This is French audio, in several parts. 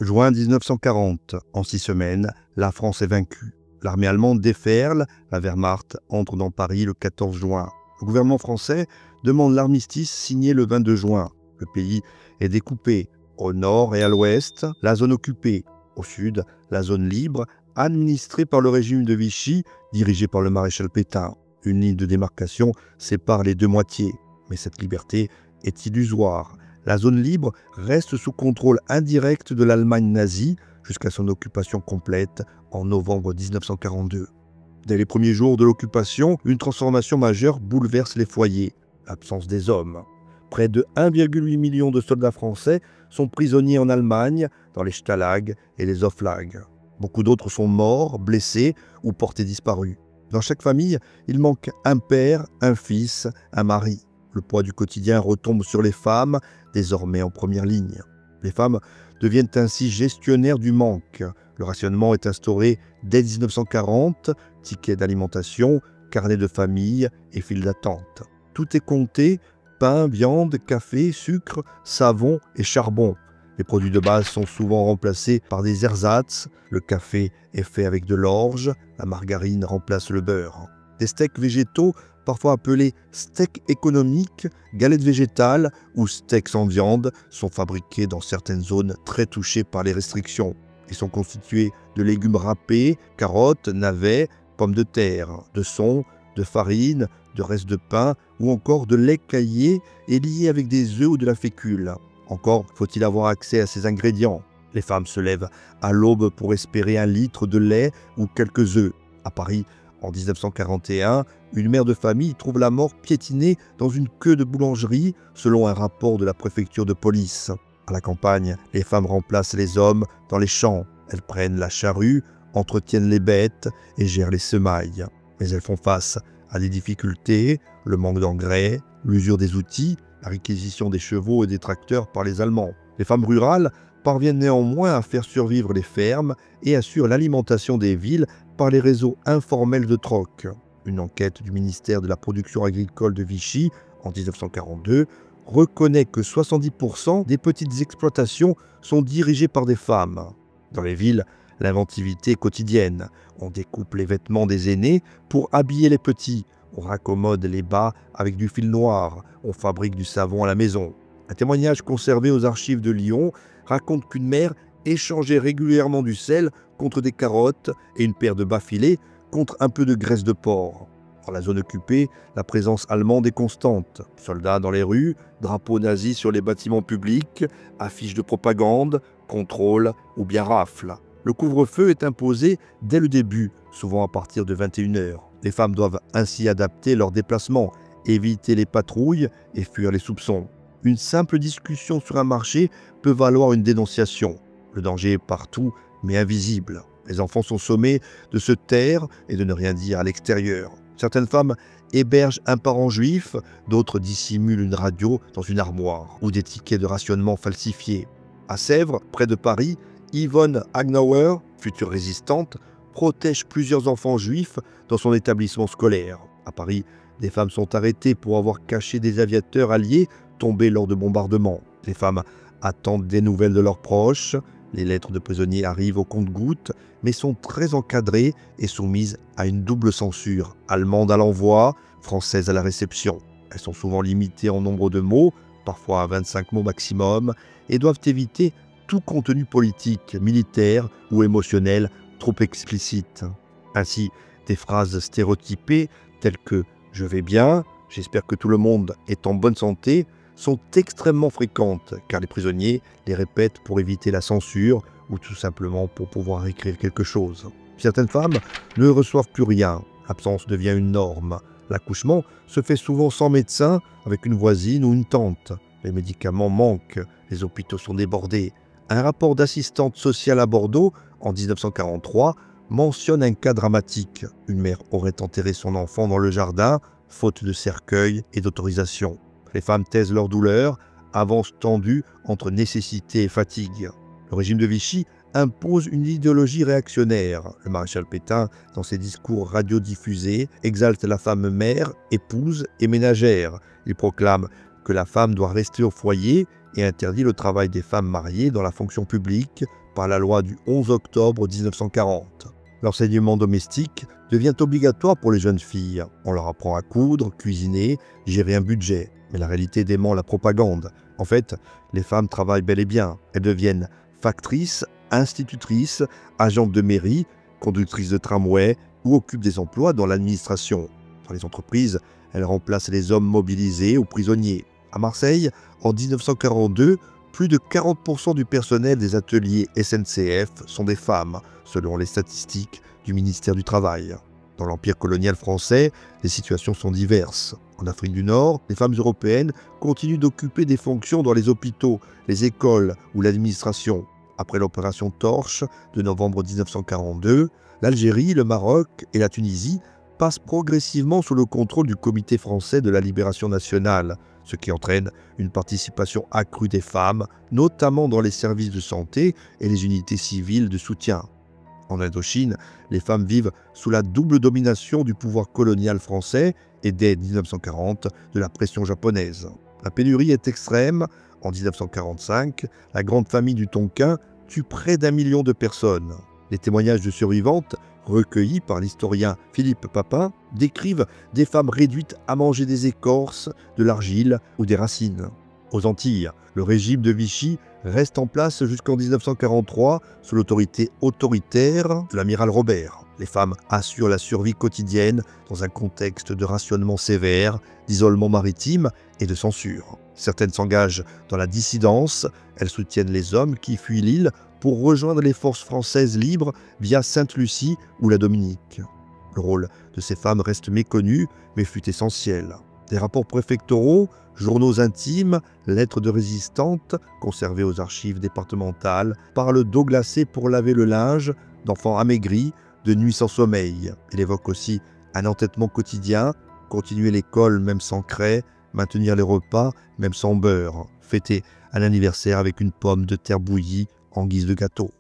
Juin 1940, en 6 semaines, la France est vaincue. L'armée allemande déferle, la Wehrmacht entre dans Paris le 14 juin. Le gouvernement français demande l'armistice signé le 22 juin. Le pays est découpé au nord et à l'ouest, la zone occupée, au sud, la zone libre, administrée par le régime de Vichy, dirigé par le maréchal Pétain. Une ligne de démarcation sépare les deux moitiés, mais cette liberté est illusoire. La zone libre reste sous contrôle indirect de l'Allemagne nazie jusqu'à son occupation complète en novembre 1942. Dès les premiers jours de l'occupation, une transformation majeure bouleverse les foyers, l'absence des hommes. Près de 1,8 million de soldats français sont prisonniers en Allemagne, dans les Stalags et les Oflags. Beaucoup d'autres sont morts, blessés ou portés disparus. Dans chaque famille, il manque un père, un fils, un mari. Le poids du quotidien retombe sur les femmes, désormais en première ligne. Les femmes deviennent ainsi gestionnaires du manque. Le rationnement est instauré dès 1940, tickets d'alimentation, carnet de famille et file d'attente. Tout est compté, pain, viande, café, sucre, savon et charbon. Les produits de base sont souvent remplacés par des ersatz. Le café est fait avec de l'orge, la margarine remplace le beurre. Des steaks végétaux, parfois appelés steaks économiques, galettes végétales ou steaks sans viande, sont fabriqués dans certaines zones très touchées par les restrictions. Ils sont constitués de légumes râpés, carottes, navets, pommes de terre, de son, de farine, de restes de pain ou encore de lait caillé et lié avec des œufs ou de la fécule. Encore faut-il avoir accès à ces ingrédients. Les femmes se lèvent à l'aube pour espérer 1 litre de lait ou quelques œufs. À Paris, en 1941, une mère de famille trouve la mort piétinée dans une queue de boulangerie, selon un rapport de la préfecture de police. À la campagne, les femmes remplacent les hommes dans les champs. Elles prennent la charrue, entretiennent les bêtes et gèrent les semailles. Mais elles font face à des difficultés, le manque d'engrais, l'usure des outils, la réquisition des chevaux et des tracteurs par les Allemands. Les femmes rurales parviennent néanmoins à faire survivre les fermes et assurent l'alimentation des villes par les réseaux informels de troc. Une enquête du ministère de la Production agricole de Vichy, en 1942, reconnaît que 70% des petites exploitations sont dirigées par des femmes. Dans les villes, l'inventivité est quotidienne. On découpe les vêtements des aînés pour habiller les petits. On raccommode les bas avec du fil noir. On fabrique du savon à la maison. Un témoignage conservé aux archives de Lyon raconte qu'une mère échangeait régulièrement du sel contre des carottes et une paire de bas filets contre un peu de graisse de porc. Dans la zone occupée, la présence allemande est constante. Soldats dans les rues, drapeaux nazis sur les bâtiments publics, affiches de propagande, contrôle ou bien rafles. Le couvre-feu est imposé dès le début, souvent à partir de 21h. Les femmes doivent ainsi adapter leurs déplacements, éviter les patrouilles et fuir les soupçons. Une simple discussion sur un marché peut valoir une dénonciation. Le danger est partout, mais invisible. Les enfants sont sommés de se taire et de ne rien dire à l'extérieur. Certaines femmes hébergent un parent juif, d'autres dissimulent une radio dans une armoire ou des tickets de rationnement falsifiés. À Sèvres, près de Paris, Yvonne Agnauer, future résistante, protège plusieurs enfants juifs dans son établissement scolaire. À Paris, des femmes sont arrêtées pour avoir caché des aviateurs alliés tombés lors de bombardements. Les femmes attendent des nouvelles de leurs proches. Les lettres de prisonniers arrivent au compte-gouttes, mais sont très encadrées et soumises à une double censure, allemande à l'envoi, française à la réception. Elles sont souvent limitées en nombre de mots, parfois à 25 mots maximum, et doivent éviter tout contenu politique, militaire ou émotionnel trop explicite. Ainsi, des phrases stéréotypées telles que « je vais bien »,« j'espère que tout le monde est en bonne santé » sont extrêmement fréquentes, car les prisonniers les répètent pour éviter la censure ou tout simplement pour pouvoir écrire quelque chose. Certaines femmes ne reçoivent plus rien, l'absence devient une norme. L'accouchement se fait souvent sans médecin, avec une voisine ou une tante. Les médicaments manquent, les hôpitaux sont débordés. Un rapport d'assistante sociale à Bordeaux, en 1943, mentionne un cas dramatique. Une mère aurait enterré son enfant dans le jardin, faute de cercueil et d'autorisation. Les femmes taisent leur douleur, avancent tendues entre nécessité et fatigue. Le régime de Vichy impose une idéologie réactionnaire. Le maréchal Pétain, dans ses discours radiodiffusés, exalte la femme mère, épouse et ménagère. Il proclame que la femme doit rester au foyer et interdit le travail des femmes mariées dans la fonction publique, par la loi du 11 octobre 1940. L'enseignement domestique devient obligatoire pour les jeunes filles. On leur apprend à coudre, cuisiner, gérer un budget. Mais la réalité dément la propagande. En fait, les femmes travaillent bel et bien. Elles deviennent factrices, institutrices, agentes de mairie, conductrices de tramway ou occupent des emplois dans l'administration. Dans les entreprises, elles remplacent les hommes mobilisés ou prisonniers. À Marseille, en 1942, plus de 40% du personnel des ateliers SNCF sont des femmes, selon les statistiques du ministère du Travail. Dans l'Empire colonial français, les situations sont diverses. En Afrique du Nord, les femmes européennes continuent d'occuper des fonctions dans les hôpitaux, les écoles ou l'administration. Après l'opération Torche de novembre 1942, l'Algérie, le Maroc et la Tunisie passent progressivement sous le contrôle du Comité français de la libération nationale, ce qui entraîne une participation accrue des femmes, notamment dans les services de santé et les unités civiles de soutien. En Indochine, les femmes vivent sous la double domination du pouvoir colonial français et dès 1940 de la pression japonaise. La pénurie est extrême. En 1945, la grande famine du Tonkin tue près d'1 million de personnes. Les témoignages de survivantes, recueillis par l'historien Philippe Papin, décrivent des femmes réduites à manger des écorces, de l'argile ou des racines. Aux Antilles, le régime de Vichy reste en place jusqu'en 1943 sous l'autorité autoritaire de l'amiral Robert. Les femmes assurent la survie quotidienne dans un contexte de rationnement sévère, d'isolement maritime et de censure. Certaines s'engagent dans la dissidence, elles soutiennent les hommes qui fuient l'île pour rejoindre les forces françaises libres via Sainte-Lucie ou la Dominique. Le rôle de ces femmes reste méconnu, mais fut essentiel. Des rapports préfectoraux, journaux intimes, lettres de résistantes, conservées aux archives départementales, parlent d'eau glacée pour laver le linge, d'enfants amaigris, de nuits sans sommeil. Il évoque aussi un entêtement quotidien, continuer l'école même sans craie, maintenir les repas même sans beurre, fêter un anniversaire avec une pomme de terre bouillie en guise de gâteau.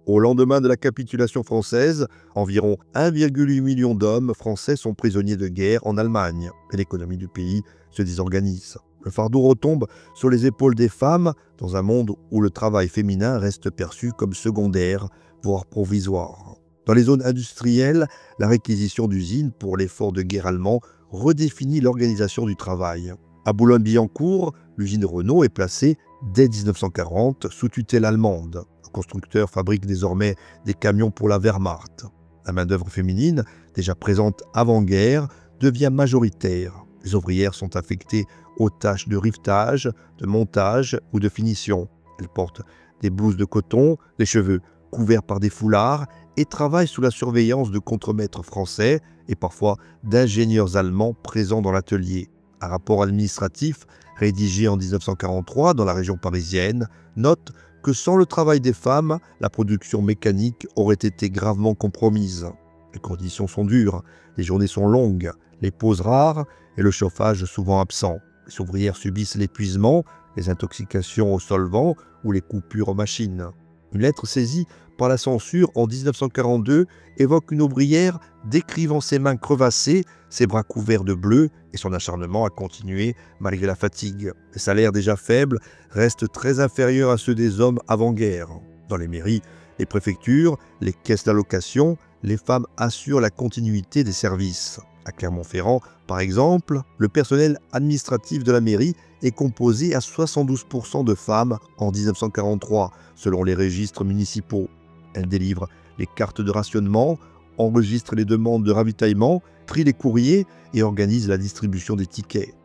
Au lendemain de la capitulation française, environ 1,8 million d'hommes français sont prisonniers de guerre en Allemagne et l'économie du pays se désorganise. Le fardeau retombe sur les épaules des femmes dans un monde où le travail féminin reste perçu comme secondaire, voire provisoire. Dans les zones industrielles, la réquisition d'usines pour l'effort de guerre allemand redéfinit l'organisation du travail. À Boulogne-Billancourt, l'usine Renault est placée dès 1940 sous tutelle allemande. Le constructeur fabrique désormais des camions pour la Wehrmacht. La main-d'œuvre féminine, déjà présente avant-guerre, devient majoritaire. Les ouvrières sont affectées aux tâches de rivetage, de montage ou de finition. Elles portent des blouses de coton, les cheveux couverts par des foulards et travaillent sous la surveillance de contremaîtres français et parfois d'ingénieurs allemands présents dans l'atelier. Un rapport administratif rédigé en 1943 dans la région parisienne note que sans le travail des femmes, la production mécanique aurait été gravement compromise. Les conditions sont dures, les journées sont longues, les pauses rares et le chauffage souvent absent. Les ouvrières subissent l'épuisement, les intoxications aux solvants ou les coupures aux machines. Une lettre saisie par la censure en 1942 évoque une ouvrière décrivant ses mains crevassées, ses bras couverts de bleu et son acharnement à continuer malgré la fatigue. Les salaires déjà faibles restent très inférieurs à ceux des hommes avant-guerre. Dans les mairies, les préfectures, les caisses d'allocation, les femmes assurent la continuité des services. À Clermont-Ferrand, par exemple, le personnel administratif de la mairie est composé à 72% de femmes en 1943, selon les registres municipaux. Elles délivrent les cartes de rationnement, enregistrent les demandes de ravitaillement, trient les courriers et organisent la distribution des tickets.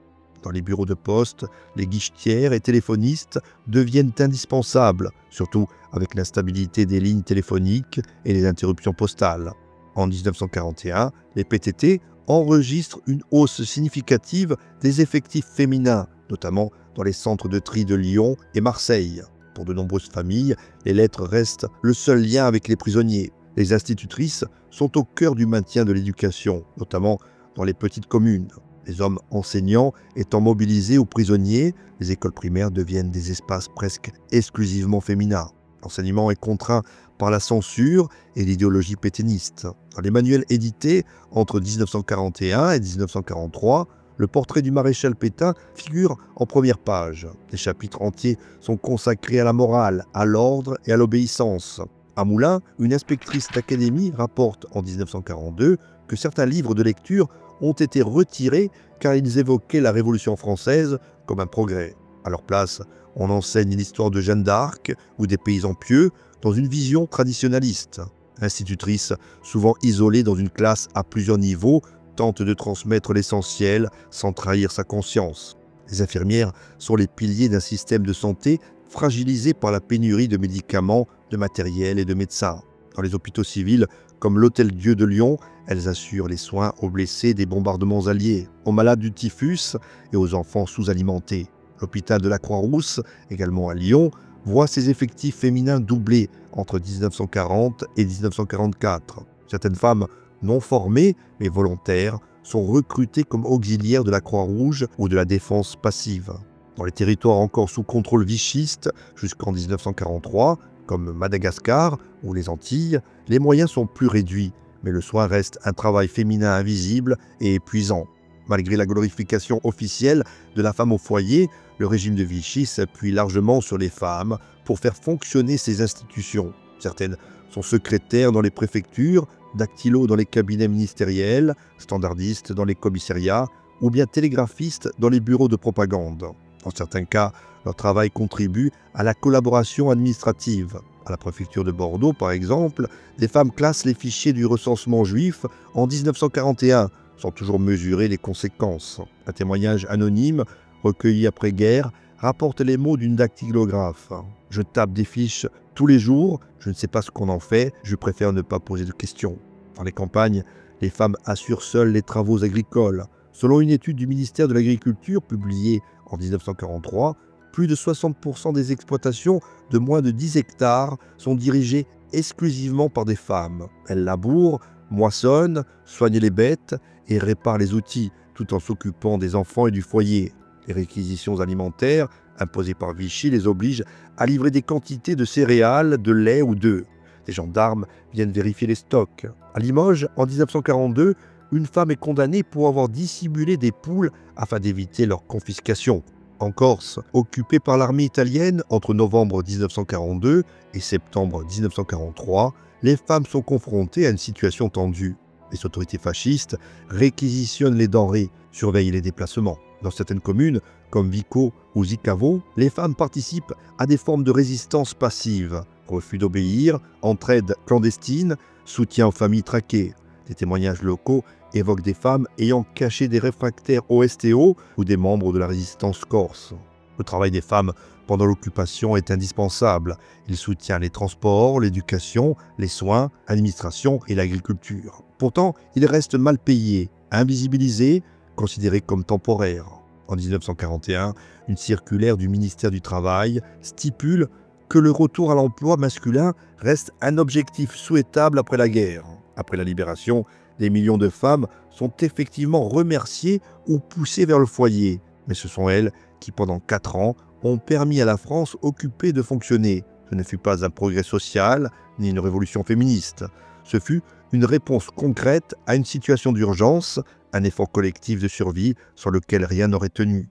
Dans les bureaux de poste, les guichetières et téléphonistes deviennent indispensables, surtout avec l'instabilité des lignes téléphoniques et les interruptions postales. En 1941, les PTT enregistrent une hausse significative des effectifs féminins, notamment dans les centres de tri de Lyon et Marseille. Pour de nombreuses familles, les lettres restent le seul lien avec les prisonniers. Les institutrices sont au cœur du maintien de l'éducation, notamment dans les petites communes. Les hommes enseignants étant mobilisés aux prisonniers, les écoles primaires deviennent des espaces presque exclusivement féminins. L'enseignement est contraint par la censure et l'idéologie pétainiste. Dans les manuels édités entre 1941 et 1943, le portrait du maréchal Pétain figure en première page. Des chapitres entiers sont consacrés à la morale, à l'ordre et à l'obéissance. À Moulins, une inspectrice d'académie rapporte en 1942 que certains livres de lecture ont été retirés car ils évoquaient la Révolution française comme un progrès. À leur place, on enseigne l'histoire de Jeanne d'Arc ou des paysans pieux dans une vision traditionnaliste. L'institutrice, souvent isolée dans une classe à plusieurs niveaux, tente de transmettre l'essentiel sans trahir sa conscience. Les infirmières sont les piliers d'un système de santé fragilisé par la pénurie de médicaments, de matériel et de médecins. Dans les hôpitaux civils, comme l'Hôtel-Dieu de Lyon, elles assurent les soins aux blessés des bombardements alliés, aux malades du typhus et aux enfants sous-alimentés. L'hôpital de la Croix-Rousse, également à Lyon, voit ses effectifs féminins doubler entre 1940 et 1944. Certaines femmes non formées, mais volontaires, sont recrutées comme auxiliaires de la Croix-Rouge ou de la défense passive. Dans les territoires encore sous contrôle vichiste jusqu'en 1943, comme Madagascar ou les Antilles, les moyens sont plus réduits, mais le soin reste un travail féminin invisible et épuisant. Malgré la glorification officielle de la femme au foyer, le régime de Vichy s'appuie largement sur les femmes pour faire fonctionner ces institutions. Certaines sont secrétaires dans les préfectures, dactylos dans les cabinets ministériels, standardistes dans les commissariats ou bien télégraphistes dans les bureaux de propagande. Dans certains cas, leur travail contribue à la collaboration administrative. À la préfecture de Bordeaux, par exemple, des femmes classent les fichiers du recensement juif en 1941, sans toujours mesurer les conséquences. Un témoignage anonyme, recueilli après-guerre, rapporte les mots d'une dactylographe. « Je tape des fiches tous les jours, je ne sais pas ce qu'on en fait, je préfère ne pas poser de questions. » Dans les campagnes, les femmes assurent seules les travaux agricoles. Selon une étude du ministère de l'Agriculture publiée en 1943, plus de 60% des exploitations de moins de 10 hectares sont dirigées exclusivement par des femmes. Elles labourent, moissonnent, soignent les bêtes et réparent les outils, tout en s'occupant des enfants et du foyer. Les réquisitions alimentaires imposées par Vichy les obligent à livrer des quantités de céréales, de lait ou d'œufs. Les gendarmes viennent vérifier les stocks. À Limoges, en 1942, une femme est condamnée pour avoir dissimulé des poules afin d'éviter leur confiscation. En Corse, occupée par l'armée italienne entre novembre 1942 et septembre 1943, les femmes sont confrontées à une situation tendue. Les autorités fascistes réquisitionnent les denrées, surveillent les déplacements. Dans certaines communes, comme Vico ou Zicavo, les femmes participent à des formes de résistance passive, refus d'obéir, entraide clandestine, soutien aux familles traquées. Des témoignages locaux évoquent des femmes ayant caché des réfractaires au STO ou des membres de la résistance corse. Le travail des femmes pendant l'occupation est indispensable. Il soutient les transports, l'éducation, les soins, l'administration et l'agriculture. Pourtant, il reste mal payé, invisibilisé, considéré comme temporaire. En 1941, une circulaire du ministère du Travail stipule que le retour à l'emploi masculin reste un objectif souhaitable après la guerre. Après la libération, des millions de femmes sont effectivement remerciées ou poussées vers le foyer. Mais ce sont elles qui, pendant 4 ans, ont permis à la France occupée de fonctionner. Ce ne fut pas un progrès social, ni une révolution féministe. Ce fut une réponse concrète à une situation d'urgence, un effort collectif de survie sur lequel rien n'aurait tenu.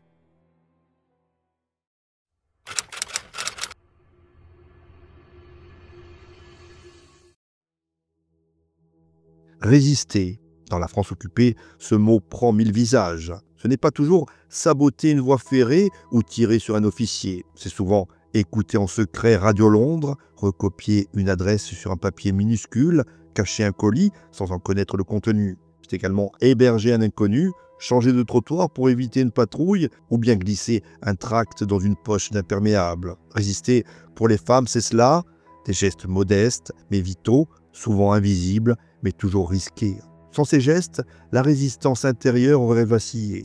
Résister. Dans la France occupée, ce mot prend 1000 visages. Ce n'est pas toujours saboter une voie ferrée ou tirer sur un officier. C'est souvent écouter en secret Radio Londres, recopier une adresse sur un papier minuscule, cacher un colis sans en connaître le contenu. C'est également héberger un inconnu, changer de trottoir pour éviter une patrouille ou bien glisser un tract dans une poche d'imperméable. Résister, pour les femmes, c'est cela, des gestes modestes mais vitaux, souvent invisibles mais toujours risqués. Sans ces gestes, la résistance intérieure aurait vacillé.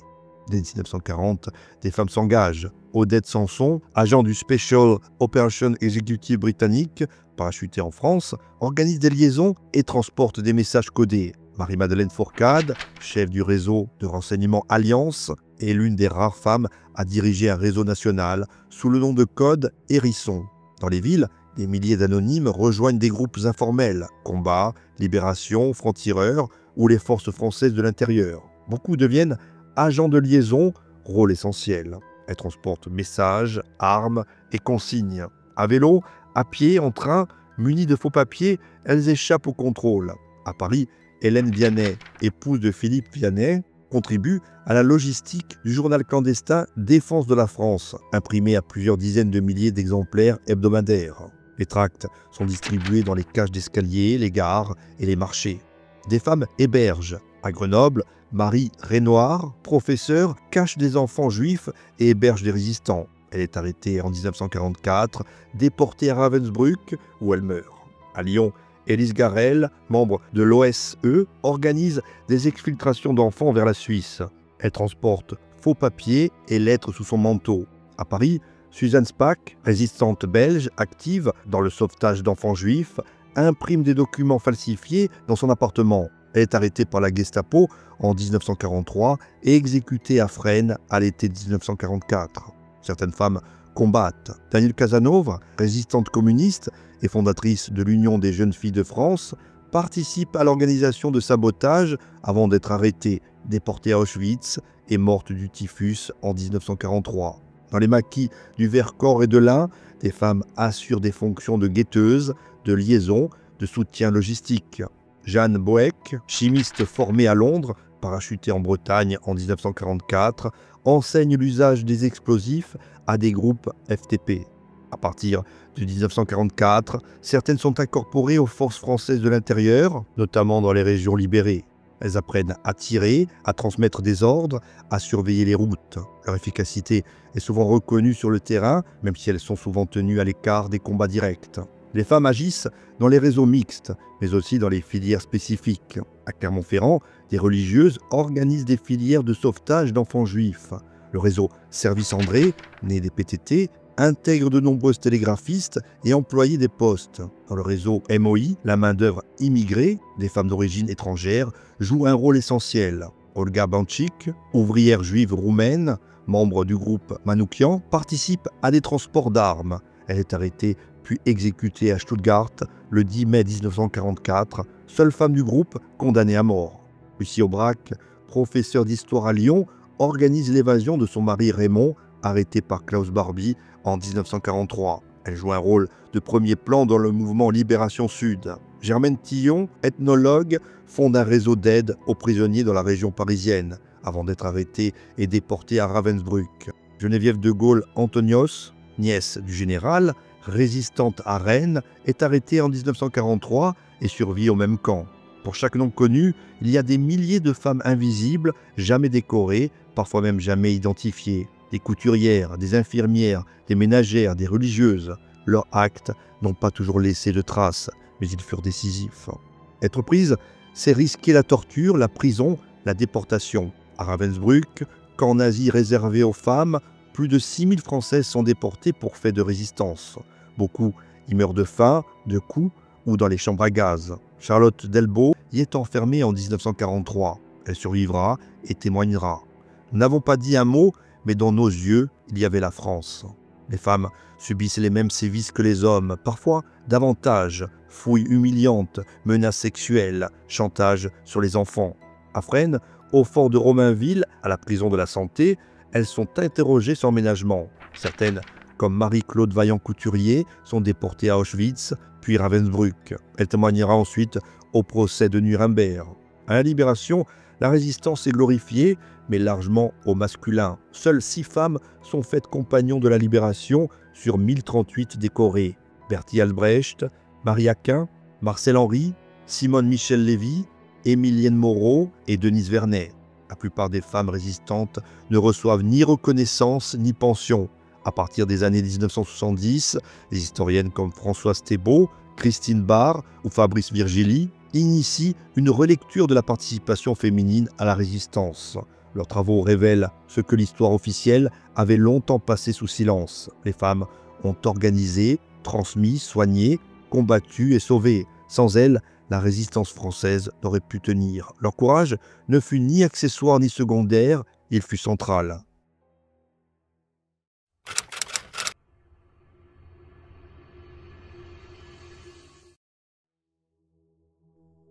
Dès 1940, des femmes s'engagent. Odette Sanson, agent du Special Operations Executive britannique, parachutée en France, organise des liaisons et transporte des messages codés. Marie-Madeleine Fourcade, chef du réseau de renseignement Alliance, est l'une des rares femmes à diriger un réseau national sous le nom de code Hérisson. Dans les villes, Des milliers d'anonymes rejoignent des groupes informels, Combat, Libération, Francs-Tireurs ou les forces françaises de l'intérieur. Beaucoup deviennent agents de liaison, rôle essentiel. Elles transportent messages, armes et consignes. À vélo, à pied, en train, munies de faux papiers, elles échappent au contrôle. À Paris, Hélène Vianney, épouse de Philippe Vianney, contribue à la logistique du journal clandestin Défense de la France, imprimé à plusieurs dizaines de milliers d'exemplaires hebdomadaires. Les tracts sont distribués dans les cages d'escalier, les gares et les marchés. Des femmes hébergent. À Grenoble, Marie Renoir, professeure, cache des enfants juifs et héberge des résistants. Elle est arrêtée en 1944, déportée à Ravensbrück, où elle meurt. À Lyon, Élise Garel, membre de l'OSE, organise des exfiltrations d'enfants vers la Suisse. Elle transporte faux papiers et lettres sous son manteau. À Paris, Suzanne Spaak, résistante belge active dans le sauvetage d'enfants juifs, imprime des documents falsifiés dans son appartement. Elle est arrêtée par la Gestapo en 1943 et exécutée à Fresnes à l'été 1944. Certaines femmes combattent. Danielle Casanova, résistante communiste et fondatrice de l'Union des jeunes filles de France, participe à l'organisation de sabotage avant d'être arrêtée, déportée à Auschwitz et morte du typhus en 1943. Dans les maquis du Vercors et de l'Ain, des femmes assurent des fonctions de guetteuses, de liaison, de soutien logistique. Jeanne Boeck, chimiste formée à Londres, parachutée en Bretagne en 1944, enseigne l'usage des explosifs à des groupes FTP. À partir de 1944, certaines sont incorporées aux forces françaises de l'intérieur, notamment dans les régions libérées. Elles apprennent à tirer, à transmettre des ordres, à surveiller les routes. Leur efficacité est souvent reconnue sur le terrain, même si elles sont souvent tenues à l'écart des combats directs. Les femmes agissent dans les réseaux mixtes, mais aussi dans les filières spécifiques. À Clermont-Ferrand, des religieuses organisent des filières de sauvetage d'enfants juifs. Le réseau Service André, né des PTT, intègre de nombreuses télégraphistes et employés des postes. Dans le réseau MOI, la main-d'œuvre immigrée, des femmes d'origine étrangère, joue un rôle essentiel. Olga Banchik, ouvrière juive roumaine, membre du groupe Manoukian, participe à des transports d'armes. Elle est arrêtée puis exécutée à Stuttgart le 10 mai 1944, seule femme du groupe condamnée à mort. Lucie Aubrac, professeure d'histoire à Lyon, organise l'évasion de son mari Raymond, arrêté par Klaus Barbie en 1943. Elle joue un rôle de premier plan dans le mouvement Libération Sud. Germaine Tillon, ethnologue, fonde un réseau d'aide aux prisonniers dans la région parisienne, avant d'être arrêtée et déportée à Ravensbrück. Geneviève de Gaulle Antonios, nièce du général, résistante à Rennes, est arrêtée en 1943 et survit au même camp. Pour chaque nom connu, il y a des milliers de femmes invisibles, jamais décorées, parfois même jamais identifiées. Des couturières, des infirmières, des ménagères, des religieuses. Leurs actes n'ont pas toujours laissé de traces, mais ils furent décisifs. Être prise, c'est risquer la torture, la prison, la déportation. À Ravensbrück, camp nazi réservé aux femmes, plus de 6000 Françaises sont déportées pour fait de résistance. Beaucoup y meurent de faim, de coups ou dans les chambres à gaz. Charlotte Delbo y est enfermée en 1943. Elle survivra et témoignera. Nous n'avons pas dit un mot, mais dans nos yeux, il y avait la France. Les femmes subissent les mêmes sévices que les hommes, parfois davantage. Fouilles humiliantes, menaces sexuelles, chantage sur les enfants. À Fresnes, au fort de Romainville, à la prison de la Santé, elles sont interrogées sans ménagement. Certaines, comme Marie-Claude Vaillant-Couturier, sont déportées à Auschwitz, puis Ravensbrück. Elle témoignera ensuite au procès de Nuremberg. À la Libération, la résistance est glorifiée, mais largement au masculin. Seules 6 femmes sont faites compagnons de la Libération sur 1038 décorées. Bertie Albrecht, Marie Aquin, Marcel Henry, Simone Michel-Lévy, Émilienne Moreau et Denise Vernet. La plupart des femmes résistantes ne reçoivent ni reconnaissance ni pension. À partir des années 1970, les historiennes comme Françoise Thébault, Christine Barr ou Fabrice Virgili initient une relecture de la participation féminine à la résistance. Leurs travaux révèlent ce que l'histoire officielle avait longtemps passé sous silence. Les femmes ont organisé, transmis, soigné, combattu et sauvé. Sans elles, la résistance française n'aurait pu tenir. Leur courage ne fut ni accessoire ni secondaire, il fut central.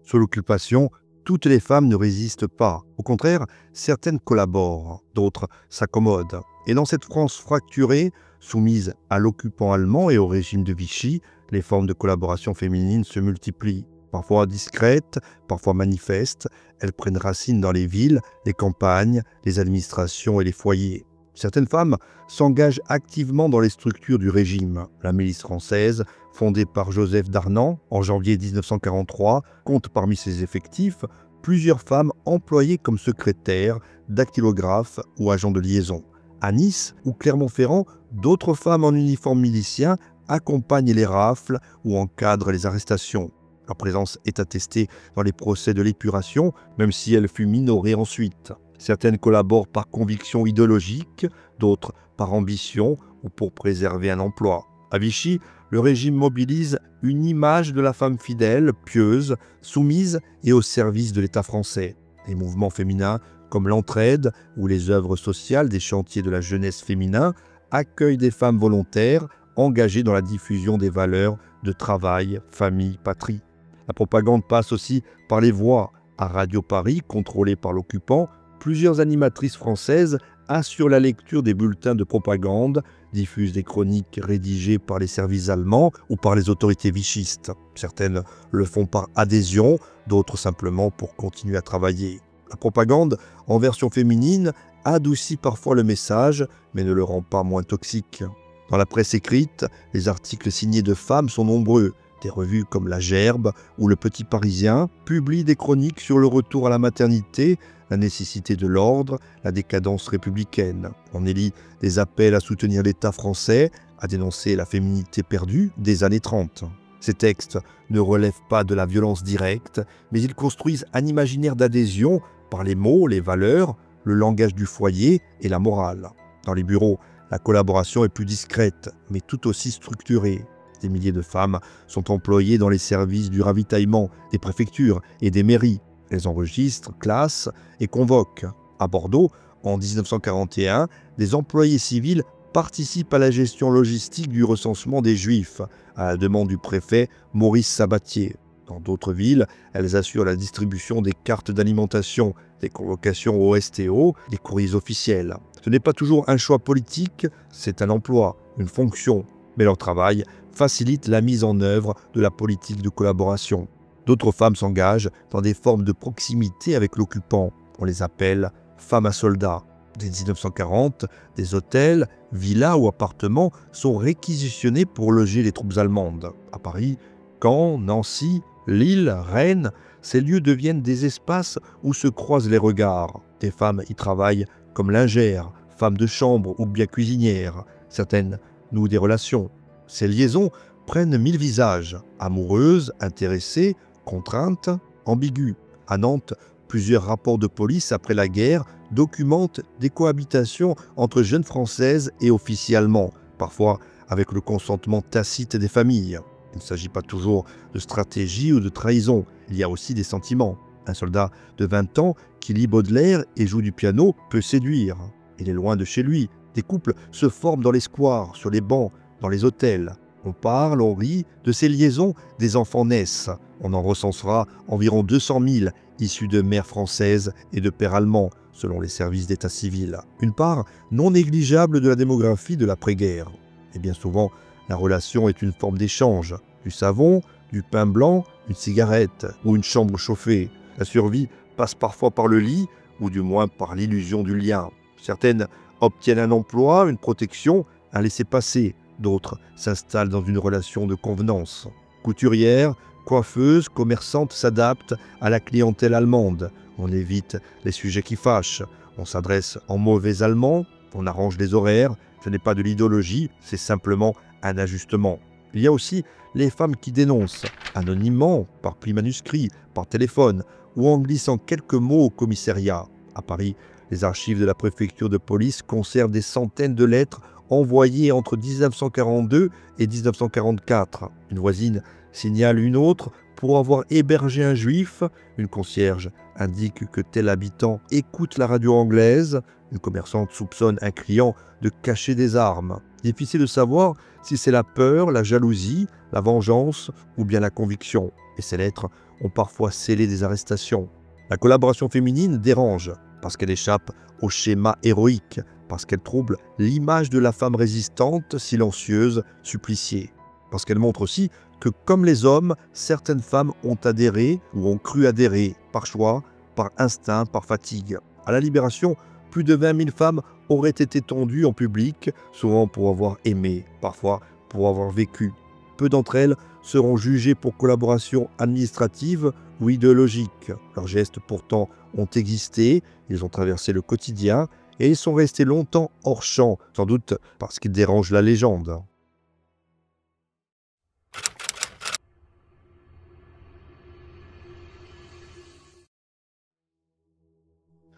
Sous l'occupation, toutes les femmes ne résistent pas. Au contraire, certaines collaborent, d'autres s'accommodent. Et dans cette France fracturée, soumise à l'occupant allemand et au régime de Vichy, les formes de collaboration féminine se multiplient. Parfois discrètes, parfois manifestes, elles prennent racine dans les villes, les campagnes, les administrations et les foyers. Certaines femmes s'engagent activement dans les structures du régime. La milice française, fondée par Joseph Darnan en janvier 1943, compte parmi ses effectifs plusieurs femmes employées comme secrétaires, dactylographes ou agents de liaison. À Nice ou Clermont-Ferrand, d'autres femmes en uniforme milicien accompagnent les rafles ou encadrent les arrestations. Leur présence est attestée dans les procès de l'épuration, même si elle fut minorée ensuite. Certaines collaborent par conviction idéologique, d'autres par ambition ou pour préserver un emploi. À Vichy, le régime mobilise une image de la femme fidèle, pieuse, soumise et au service de l'État français. Les mouvements féminins comme l'entraide ou les œuvres sociales des chantiers de la jeunesse féminin accueillent des femmes volontaires engagées dans la diffusion des valeurs de travail, famille, patrie. La propagande passe aussi par les voix. À Radio Paris, contrôlée par l'occupant, plusieurs animatrices françaises assurent la lecture des bulletins de propagande, diffusent des chroniques rédigées par les services allemands ou par les autorités vichistes. Certaines le font par adhésion, d'autres simplement pour continuer à travailler. La propagande, en version féminine, adoucit parfois le message, mais ne le rend pas moins toxique. Dans la presse écrite, les articles signés de femmes sont nombreux. Des revues comme La Gerbe ou Le Petit Parisien publient des chroniques sur le retour à la maternité, la nécessité de l'ordre, la décadence républicaine. On y lit des appels à soutenir l'État français, à dénoncer la féminité perdue des années 30. Ces textes ne relèvent pas de la violence directe, mais ils construisent un imaginaire d'adhésion par les mots, les valeurs, le langage du foyer et la morale. Dans les bureaux, la collaboration est plus discrète, mais tout aussi structurée. Des milliers de femmes sont employées dans les services du ravitaillement, des préfectures et des mairies. Elles enregistrent, classent et convoquent. À Bordeaux, en 1941, des employés civils participent à la gestion logistique du recensement des Juifs, à la demande du préfet Maurice Sabatier. Dans d'autres villes, elles assurent la distribution des cartes d'alimentation, des convocations au STO, des courriers officiels. Ce n'est pas toujours un choix politique, c'est un emploi, une fonction. Mais leur travail facilite la mise en œuvre de la politique de collaboration. D'autres femmes s'engagent dans des formes de proximité avec l'occupant. On les appelle femmes à soldats. Dès 1940, des hôtels, villas ou appartements sont réquisitionnés pour loger les troupes allemandes. À Paris, Caen, Nancy, Lille, Rennes, ces lieux deviennent des espaces où se croisent les regards. Des femmes y travaillent comme lingères, femmes de chambre ou bien cuisinières. Certaines nouent des relations. Ces liaisons prennent 1000 visages, amoureuses, intéressées, contraintes, ambiguës. À Nantes, plusieurs rapports de police après la guerre documentent des cohabitations entre jeunes Françaises et officiers allemands, parfois avec le consentement tacite des familles. Il ne s'agit pas toujours de stratégie ou de trahison, il y a aussi des sentiments. Un soldat de 20 ans qui lit Baudelaire et joue du piano peut séduire. Il est loin de chez lui. Des couples se forment dans les squares, sur les bancs, dans les hôtels. On parle, on rit, de ces liaisons, des enfants naissent. On en recensera environ 200 000 issus de mères françaises et de pères allemands, selon les services d'état civil. Une part non négligeable de la démographie de l'après-guerre. Et bien souvent, la relation est une forme d'échange. Du savon, du pain blanc, une cigarette ou une chambre chauffée. La survie passe parfois par le lit, ou du moins par l'illusion du lien. Certaines obtiennent un emploi, une protection, un laissez-passer. D'autres s'installent dans une relation de convenance. Couturières, coiffeuses, commerçantes s'adaptent à la clientèle allemande. On évite les sujets qui fâchent. On s'adresse en mauvais allemand. On arrange les horaires. Ce n'est pas de l'idéologie, c'est simplement un ajustement. Il y a aussi les femmes qui dénoncent, anonymement, par pli manuscrit, par téléphone, ou en glissant quelques mots au commissariat. À Paris, les archives de la préfecture de police conservent des centaines de lettres envoyées entre 1942 et 1944. Une voisine signale une autre pour avoir hébergé un juif. Une concierge indique que tel habitant écoute la radio anglaise. Une commerçante soupçonne un client de cacher des armes. Difficile de savoir si c'est la peur, la jalousie, la vengeance ou bien la conviction. Et ces lettres ont parfois scellé des arrestations. La collaboration féminine dérange parce qu'elle échappe au schéma héroïque, parce qu'elle trouble l'image de la femme résistante, silencieuse, suppliciée. Parce qu'elle montre aussi que, comme les hommes, certaines femmes ont adhéré ou ont cru adhérer, par choix, par instinct, par fatigue. À la Libération, plus de 20 000 femmes auraient été tendues en public, souvent pour avoir aimé, parfois pour avoir vécu. Peu d'entre elles seront jugées pour collaboration administrative ou idéologique. Leurs gestes pourtant ont existé, ils ont traversé le quotidien et ils sont restés longtemps hors champ, sans doute parce qu'ils dérangent la légende.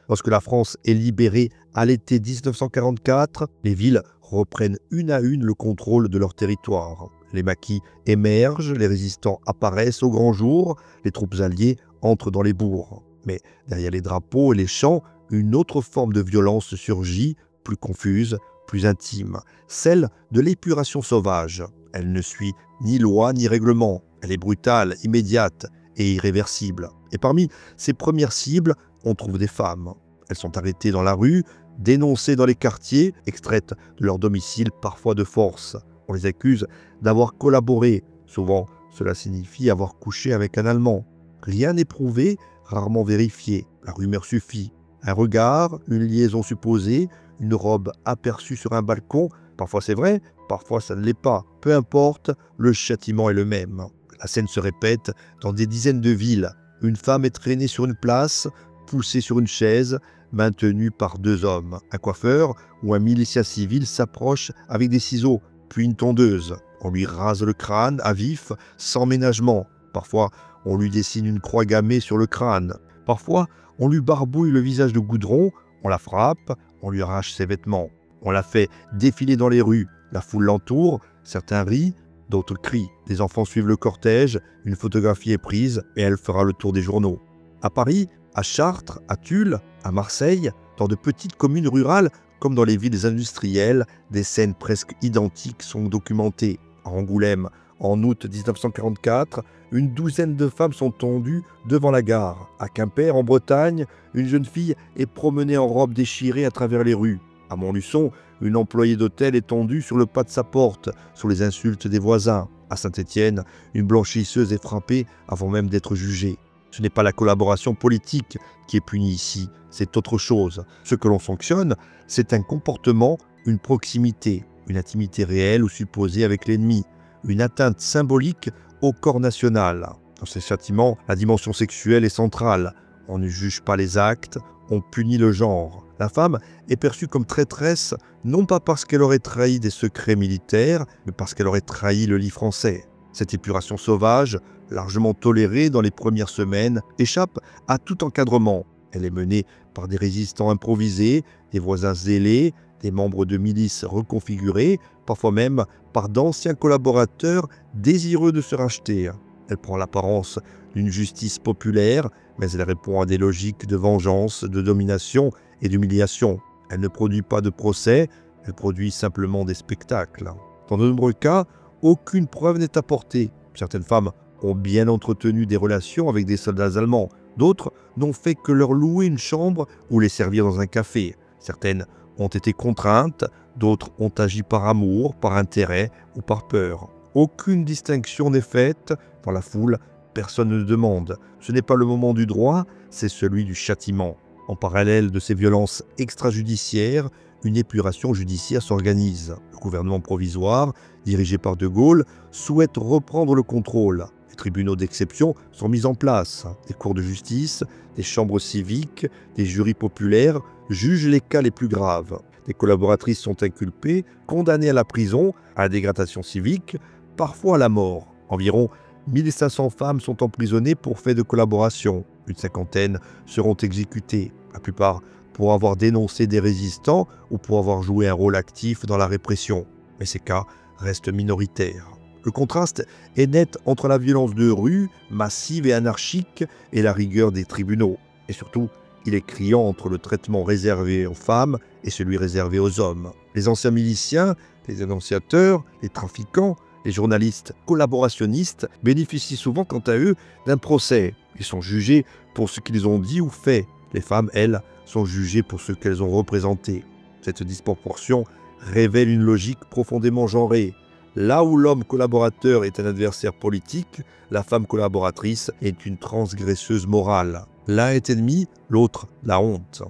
Lorsque la France est libérée à l'été 1944, les villes reprennent une à une le contrôle de leur territoire. Les maquis émergent, les résistants apparaissent au grand jour, les troupes alliées entrent dans les bourgs. Mais derrière les drapeaux et les chants, une autre forme de violence surgit, plus confuse, plus intime, celle de l'épuration sauvage. Elle ne suit ni loi ni règlement, elle est brutale, immédiate et irréversible. Et parmi ces premières cibles, on trouve des femmes. Elles sont arrêtées dans la rue, dénoncées dans les quartiers, extraites de leur domicile, parfois de force. On les accuse d'avoir collaboré. Souvent, cela signifie avoir couché avec un Allemand. Rien n'est prouvé, rarement vérifié. La rumeur suffit. Un regard, une liaison supposée, une robe aperçue sur un balcon. Parfois c'est vrai, parfois ça ne l'est pas. Peu importe, le châtiment est le même. La scène se répète dans des dizaines de villes. Une femme est traînée sur une place, poussée sur une chaise, maintenue par deux hommes. Un coiffeur ou un milicien civil s'approche avec des ciseaux, puis une tondeuse. On lui rase le crâne à vif, sans ménagement. Parfois, on lui dessine une croix gammée sur le crâne. Parfois, on lui barbouille le visage de goudron, on la frappe, on lui arrache ses vêtements. On la fait défiler dans les rues. La foule l'entoure, certains rient, d'autres crient. Des enfants suivent le cortège, une photographie est prise et elle fera le tour des journaux. À Paris, à Chartres, à Tulle, à Marseille, dans de petites communes rurales, comme dans les villes industrielles, des scènes presque identiques sont documentées. À Angoulême, en août 1944, une douzaine de femmes sont tendues devant la gare. À Quimper, en Bretagne, une jeune fille est promenée en robe déchirée à travers les rues. À Montluçon, une employée d'hôtel est tendue sur le pas de sa porte, sous les insultes des voisins. À Saint-Étienne, une blanchisseuse est frappée avant même d'être jugée. Ce n'est pas la collaboration politique qui est punie ici, c'est autre chose. Ce que l'on sanctionne, c'est un comportement, une proximité, une intimité réelle ou supposée avec l'ennemi, une atteinte symbolique au corps national. Dans ces châtiments, la dimension sexuelle est centrale. On ne juge pas les actes, on punit le genre. La femme est perçue comme traîtresse, non pas parce qu'elle aurait trahi des secrets militaires, mais parce qu'elle aurait trahi le lit français. Cette épuration sauvage, largement tolérée dans les premières semaines, échappe à tout encadrement. Elle est menée par des résistants improvisés, des voisins zélés, des membres de milices reconfigurés, parfois même par d'anciens collaborateurs désireux de se racheter. Elle prend l'apparence d'une justice populaire, mais elle répond à des logiques de vengeance, de domination et d'humiliation. Elle ne produit pas de procès, elle produit simplement des spectacles. Dans de nombreux cas, aucune preuve n'est apportée. Certaines femmes ont bien entretenu des relations avec des soldats allemands. D'autres n'ont fait que leur louer une chambre ou les servir dans un café. Certaines ont été contraintes, d'autres ont agi par amour, par intérêt ou par peur. Aucune distinction n'est faite. Dans la foule, personne ne demande. Ce n'est pas le moment du droit, c'est celui du châtiment. En parallèle de ces violences extrajudiciaires, une épuration judiciaire s'organise. Le gouvernement provisoire, dirigé par De Gaulle, souhaite reprendre le contrôle. Les tribunaux d'exception sont mis en place. Des cours de justice, des chambres civiques, des jurys populaires jugent les cas les plus graves. Des collaboratrices sont inculpées, condamnées à la prison, à la dégradation civique, parfois à la mort. Environ 1500 femmes sont emprisonnées pour fait de collaboration. Une cinquantaine seront exécutées, la plupart pour avoir dénoncé des résistants ou pour avoir joué un rôle actif dans la répression. Mais ces cas restent minoritaires. Le contraste est net entre la violence de rue, massive et anarchique, et la rigueur des tribunaux. Et surtout, il est criant entre le traitement réservé aux femmes et celui réservé aux hommes. Les anciens miliciens, les dénonciateurs, les trafiquants, Les journalistes collaborationnistes bénéficient souvent, quant à eux, d'un procès. Ils sont jugés pour ce qu'ils ont dit ou fait. Les femmes, elles, sont jugées pour ce qu'elles ont représenté. Cette disproportion révèle une logique profondément genrée. Là où l'homme collaborateur est un adversaire politique, la femme collaboratrice est une transgresseuse morale. L'un est ennemi, l'autre la honte.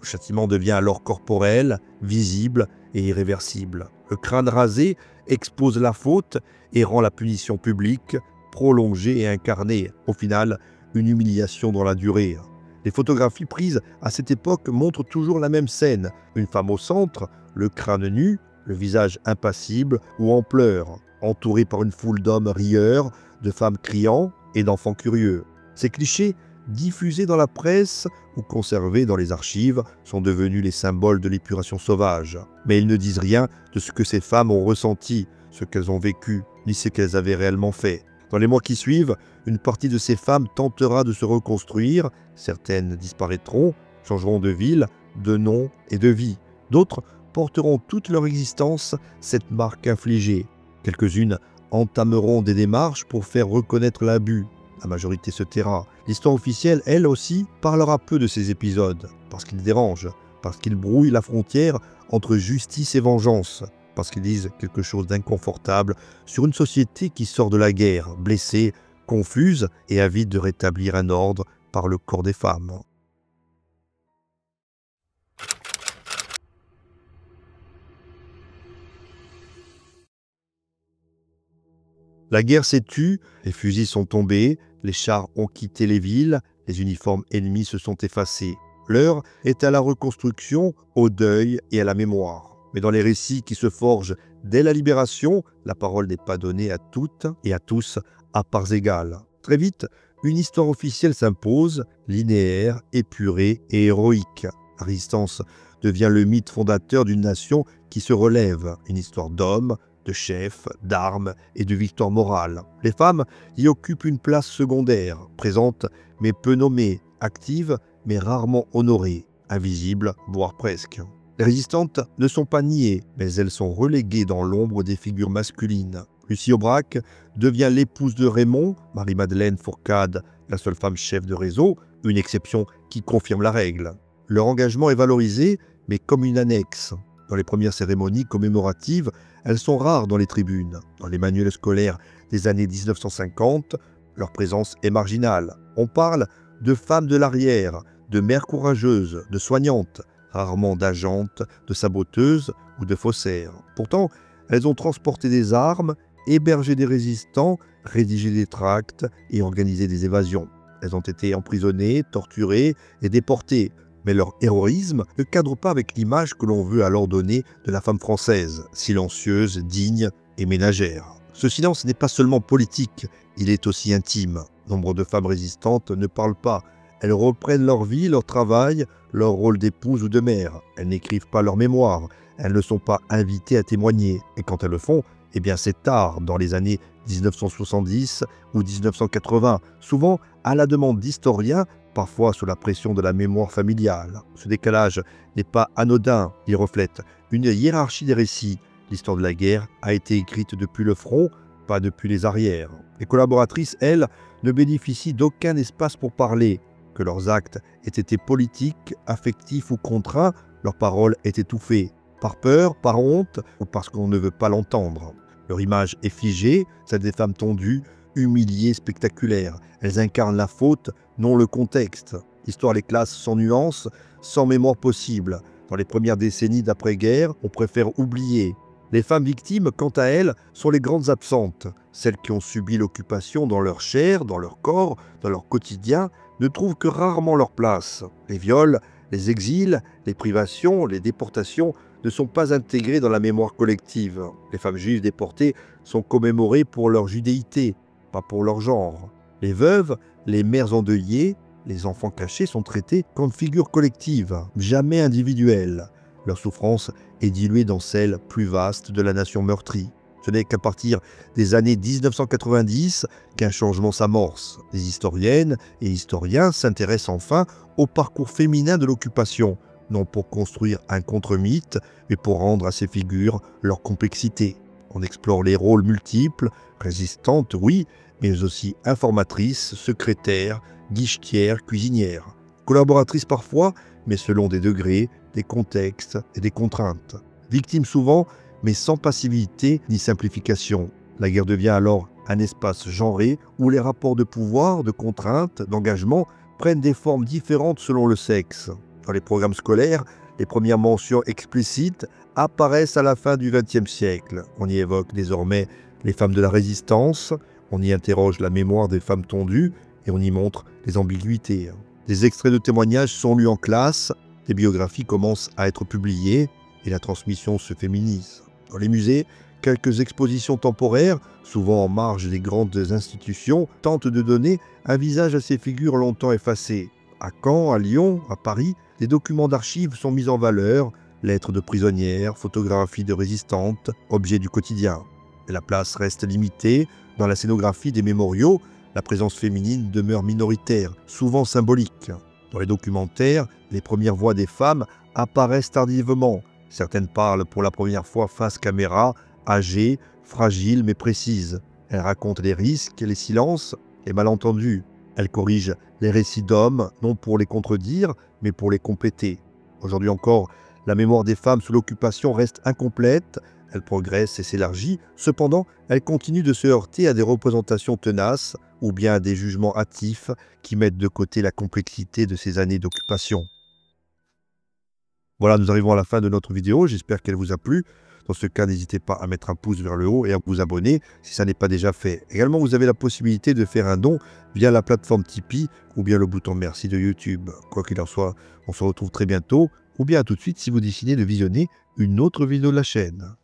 Le châtiment devient alors corporel, visible et irréversible. Le crâne rasé expose la faute et rend la punition publique prolongée et incarnée. Au final, une humiliation dans la durée. Les photographies prises à cette époque montrent toujours la même scène. Une femme au centre, le crâne nu, le visage impassible ou en pleurs, entourée par une foule d'hommes rieurs, de femmes criant et d'enfants curieux. Ces clichés, diffusés dans la presse ou conservés dans les archives, sont devenus les symboles de l'épuration sauvage. Mais ils ne disent rien de ce que ces femmes ont ressenti, ce qu'elles ont vécu, ni ce qu'elles avaient réellement fait. Dans les mois qui suivent, une partie de ces femmes tentera de se reconstruire, certaines disparaîtront, changeront de ville, de nom et de vie. D'autres porteront toute leur existence cette marque infligée. Quelques-unes entameront des démarches pour faire reconnaître l'abus. La majorité se taira. L'histoire officielle, elle aussi, parlera peu de ces épisodes, parce qu'ils dérangent, parce qu'ils brouillent la frontière entre justice et vengeance, parce qu'ils disent quelque chose d'inconfortable sur une société qui sort de la guerre, blessée, confuse et avide de rétablir un ordre par le corps des femmes. La guerre s'est tue, les fusils sont tombés, les chars ont quitté les villes, les uniformes ennemis se sont effacés. L'heure est à la reconstruction, au deuil et à la mémoire. Mais dans les récits qui se forgent dès la libération, la parole n'est pas donnée à toutes et à tous à parts égales. Très vite, une histoire officielle s'impose, linéaire, épurée et héroïque. La résistance devient le mythe fondateur d'une nation qui se relève, une histoire d'hommes, de chefs, d'armes et de victoires morales. Les femmes y occupent une place secondaire, présente mais peu nommée, active mais rarement honorée, invisible voire presque. Les résistantes ne sont pas niées, mais elles sont reléguées dans l'ombre des figures masculines. Lucie Aubrac devient l'épouse de Raymond, Marie-Madeleine Fourcade, la seule femme chef de réseau, une exception qui confirme la règle. Leur engagement est valorisé, mais comme une annexe. Dans les premières cérémonies commémoratives, elles sont rares dans les tribunes. Dans les manuels scolaires des années 1950, leur présence est marginale. On parle de femmes de l'arrière, de mères courageuses, de soignantes, rarement d'agentes, de saboteuses ou de faussaires. Pourtant, elles ont transporté des armes, hébergé des résistants, rédigé des tracts et organisé des évasions. Elles ont été emprisonnées, torturées et déportées. Mais leur héroïsme ne cadre pas avec l'image que l'on veut alors donner de la femme française, silencieuse, digne et ménagère. Ce silence n'est pas seulement politique, il est aussi intime. Nombre de femmes résistantes ne parlent pas. Elles reprennent leur vie, leur travail, leur rôle d'épouse ou de mère. Elles n'écrivent pas leur mémoire. Elles ne sont pas invitées à témoigner. Et quand elles le font, eh bien c'est tard, dans les années 1970 ou 1980, souvent à la demande d'historiens, parfois sous la pression de la mémoire familiale. Ce décalage n'est pas anodin, il reflète une hiérarchie des récits. L'histoire de la guerre a été écrite depuis le front, pas depuis les arrières. Les collaboratrices, elles, ne bénéficient d'aucun espace pour parler. Que leurs actes aient été politiques, affectifs ou contraints, leur parole est étouffée. Par peur, par honte ou parce qu'on ne veut pas l'entendre. Leur image est figée, celle des femmes tondues, humiliées, spectaculaires. Elles incarnent la faute, non le contexte. L'histoire les classe sans nuance, sans mémoire possible. Dans les premières décennies d'après-guerre, on préfère oublier. Les femmes victimes, quant à elles, sont les grandes absentes. Celles qui ont subi l'occupation dans leur chair, dans leur corps, dans leur quotidien, ne trouvent que rarement leur place. Les viols, les exils, les privations, les déportations ne sont pas intégrés dans la mémoire collective. Les femmes juives déportées sont commémorées pour leur judéité, pas pour leur genre. Les veuves, les mères endeuillées, les enfants cachés sont traités comme figures collectives, jamais individuelles. Leur souffrance est diluée dans celle plus vaste de la nation meurtrie. Ce n'est qu'à partir des années 1990 qu'un changement s'amorce. Les historiennes et historiens s'intéressent enfin au parcours féminin de l'occupation, non pour construire un contre-mythe, mais pour rendre à ces figures leur complexité. On explore les rôles multiples, résistantes, oui, mais aussi informatrices, secrétaires, guichetières, cuisinières. Collaboratrices parfois, mais selon des degrés, des contextes et des contraintes. Victimes souvent, mais sans passivité ni simplification. La guerre devient alors un espace genré où les rapports de pouvoir, de contraintes, d'engagement prennent des formes différentes selon le sexe. Dans les programmes scolaires, les premières mentions explicites apparaissent à la fin du XXe siècle. On y évoque désormais les femmes de la résistance, on y interroge la mémoire des femmes tondues et on y montre les ambiguïtés. Des extraits de témoignages sont lus en classe, des biographies commencent à être publiées et la transmission se féminise. Dans les musées, quelques expositions temporaires, souvent en marge des grandes institutions, tentent de donner un visage à ces figures longtemps effacées. À Caen, à Lyon, à Paris, des documents d'archives sont mis en valeur, lettres de prisonnières, photographies de résistantes, objets du quotidien. Et la place reste limitée. Dans la scénographie des mémoriaux, la présence féminine demeure minoritaire, souvent symbolique. Dans les documentaires, les premières voix des femmes apparaissent tardivement. Certaines parlent pour la première fois face caméra, âgées, fragiles mais précises. Elles racontent les risques, les silences, les malentendus. Elles corrigent les récits d'hommes, non pour les contredire, mais pour les compléter. Aujourd'hui encore, la mémoire des femmes sous l'occupation reste incomplète. Elle progresse et s'élargit. Cependant, elle continue de se heurter à des représentations tenaces ou bien à des jugements hâtifs qui mettent de côté la complexité de ces années d'occupation. Voilà, nous arrivons à la fin de notre vidéo. J'espère qu'elle vous a plu. Dans ce cas, n'hésitez pas à mettre un pouce vers le haut et à vous abonner si ça n'est pas déjà fait. Également, vous avez la possibilité de faire un don via la plateforme Tipeee ou bien le bouton merci de YouTube. Quoi qu'il en soit, on se retrouve très bientôt ou bien à tout de suite si vous décidez de visionner une autre vidéo de la chaîne.